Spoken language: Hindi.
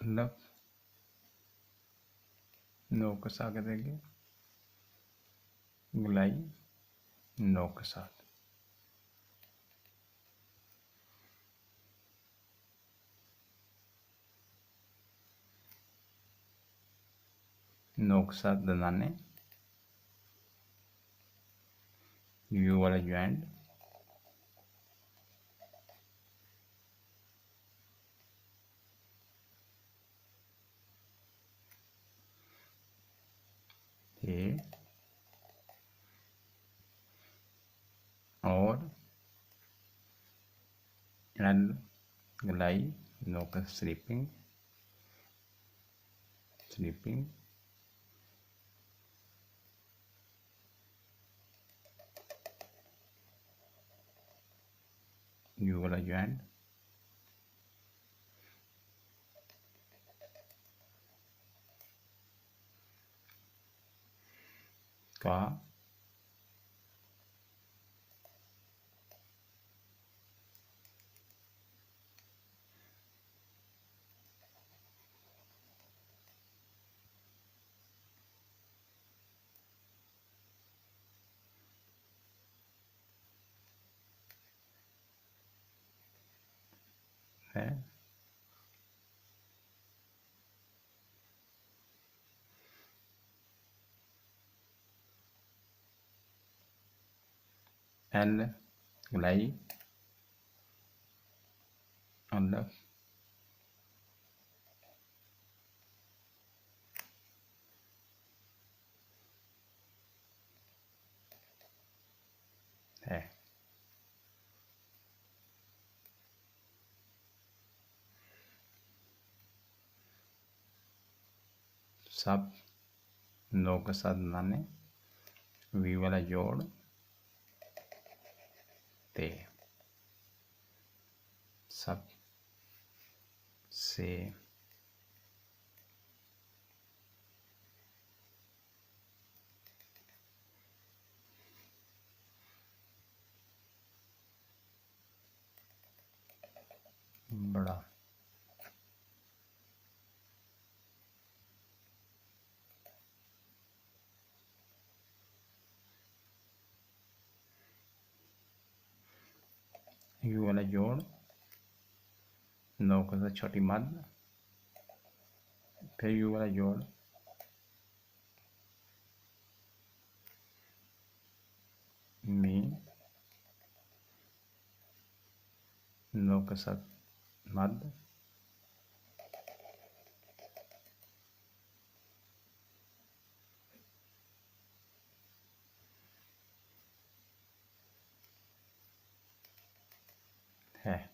लफ, नो के साथ देंगे, गुलाई नो के साथ, नो के साथ दंदाने, यू वाला ज्वाइंट, ये और एल गुलाई नो का स्लीपिंग, स्लीपिंग, यू वाला ज्वाइंट, का है, एल गुलाई अलग, है, सब नो के साथ बनाने, वी वाला जोड़ ते, सब से बड़ा, यू वाला जोड़, नो के साथ छोटी मद, फिर यू वाला जोड़, मी, नो के साथ मद, है।